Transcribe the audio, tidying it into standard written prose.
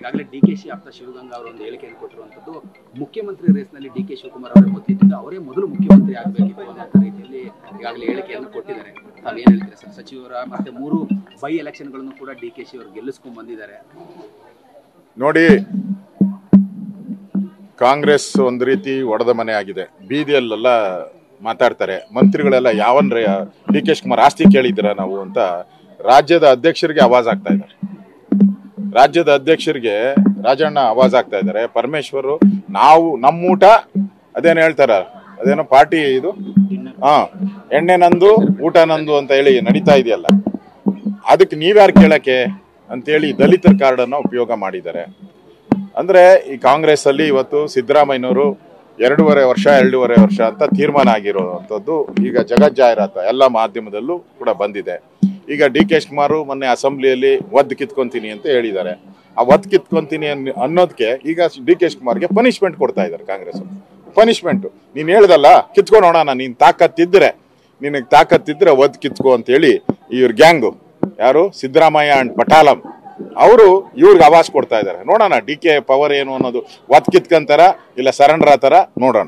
ಈಗಾಗಲೇ ಡಿಕೆಶಿ ಆಪ್ತ ಶಿವಗಂಗಾ ಅವರು ಒಂದು ಹೇಳಿಕೆಯನ್ನು ಕೊಟ್ಟಿರುವಂತದ್ದು, ಮುಖ್ಯಮಂತ್ರಿ ರೇಸ್ನಲ್ಲಿ ಡಿಕೆ ಶಿವಕುಮಾರ್ ಅವರೇ ಮೊದಲಿದ್ದು, ಅವರೇ ಮೊದಲು ಮುಖ್ಯಮಂತ್ರಿ ಆಗಬೇಕಿತ್ತು ಅನ್ನೋ ರೀತಿಯಲ್ಲಿ ಈಗಾಗಲೇ ಹೇಳಿಕೆಯನ್ನು ಕೊಟ್ಟಿದ್ದಾರೆ. ತಾವೇನು ಹೇಳ್ತೀರಾ ಸರ್? ಸಚಿವರ ಮತ್ತೆ 3 ಬೈ ಎಲೆಕ್ಷನ್ಗಳನ್ನು ಕೂಡ ಡಿಕೆಶಿ ಅವರು ಗೆಲ್ಲಿಸ್ಕೊಂಡ್ ಬಂದಿದ್ದಾರೆ. ನೋಡಿ, ಕಾಂಗ್ರೆಸ್ ಒಂದು ರೀತಿ ಒಡೆದ ಮನೆ ಆಗಿದೆ. ಬೀದಿಯಲ್ಲೆಲ್ಲ ಮಾತಾಡ್ತಾರೆ ಮಂತ್ರಿಗಳೆಲ್ಲ, ಯಾವನ್ರ ಡಿ ಕೆ ಶಿವಕುಮಾರ್ ಆಸ್ತಿ ಕೇಳಿದ್ದೀರಾ ನಾವು ಅಂತ ರಾಜ್ಯದ ಅಧ್ಯಕ್ಷರಿಗೆ ಆವಾಜ್ ಆಗ್ತಾ ಇದ್ದಾರೆ. ರಾಜ್ಯದ ಅಧ್ಯಕ್ಷರಿಗೆ ರಾಜಣ್ಣ ಆವಾಜ್ ಆಗ್ತಾ ಇದ್ದಾರೆ. ಪರಮೇಶ್ವರು ನಾವು ನಮ್ಮೂಟ ಅದೇನು ಹೇಳ್ತಾರ, ಅದೇನೋ ಪಾರ್ಟಿ ಇದು ಎಣ್ಣೆ ನಂದು ಊಟ ನಂದು ಅಂತ ಹೇಳಿ ನಡೀತಾ ಇದೆಯಲ್ಲ, ಅದಕ್ಕೆ ನೀವ್ಯಾರು ಕೇಳಕ್ಕೆ ಅಂತೇಳಿ ದಲಿತರ ಕಾರ್ಡನ್ನು ಉಪಯೋಗ ಮಾಡಿದ್ದಾರೆ. ಅಂದ್ರೆ ಈ ಕಾಂಗ್ರೆಸ್ ಅಲ್ಲಿ ಇವತ್ತು ಸಿದ್ದರಾಮಯ್ಯನವರು 2.5 ವರ್ಷ ಅಂತ ತೀರ್ಮಾನ ಆಗಿರುವಂಥದ್ದು ಈಗ ಜಗಜ್ಜಾಹಿರಾತ ಎಲ್ಲ ಮಾಧ್ಯಮದಲ್ಲೂ ಕೂಡ ಬಂದಿದೆ. ಈಗ ಡಿ ಕೆ ಶಿವಕುಮಾರ್ ಮೊನ್ನೆ ಅಸೆಂಬ್ಲಿಯಲ್ಲಿ ಒದ್ದು ಕಿತ್ಕೊಂತೀನಿ ಅಂತ ಹೇಳಿದ್ದಾರೆ. ಆ ಒದ್ದು ಕಿತ್ಕೊಂತೀನಿ ಅನ್ನೋದಕ್ಕೆ ಈಗ ಡಿ ಕೆ ಶಿವಕುಮಾರ್ಗೆ ಪನಿಷ್ಮೆಂಟ್ ಕೊಡ್ತಾ ಇದ್ದಾರೆ ಕಾಂಗ್ರೆಸ್. ಪನಿಷ್ಮೆಂಟ್ ನೀನ್ ಹೇಳ್ದಲ್ಲ, ಕಿತ್ಕೊಂಡು ನೋಡೋಣ, ನೀನ್ ನಿನಗೆ ತಾಕತ್ತಿದ್ರೆ ಒದ್ದು ಕಿತ್ಕೋ ಅಂತ ಹೇಳಿ ಇವ್ರ ಗ್ಯಾಂಗು ಯಾರು ಸಿದ್ದರಾಮಯ್ಯ ಅಂಡ್ ಪಟಾಲಂ ಅವರು ಇವ್ರಿಗೆ ಆವಾಜ್ ಕೊಡ್ತಾ ಇದ್ದಾರೆ. ನೋಡೋಣ ಡಿ ಕೆ ಪವರ್ ಏನು ಅನ್ನೋದು, ಒತ್ತು ಕಿತ್ಕಂತಾರ ಇಲ್ಲ ಸರೆಂಡರ್ ಆತಾರ ನೋಡೋಣ.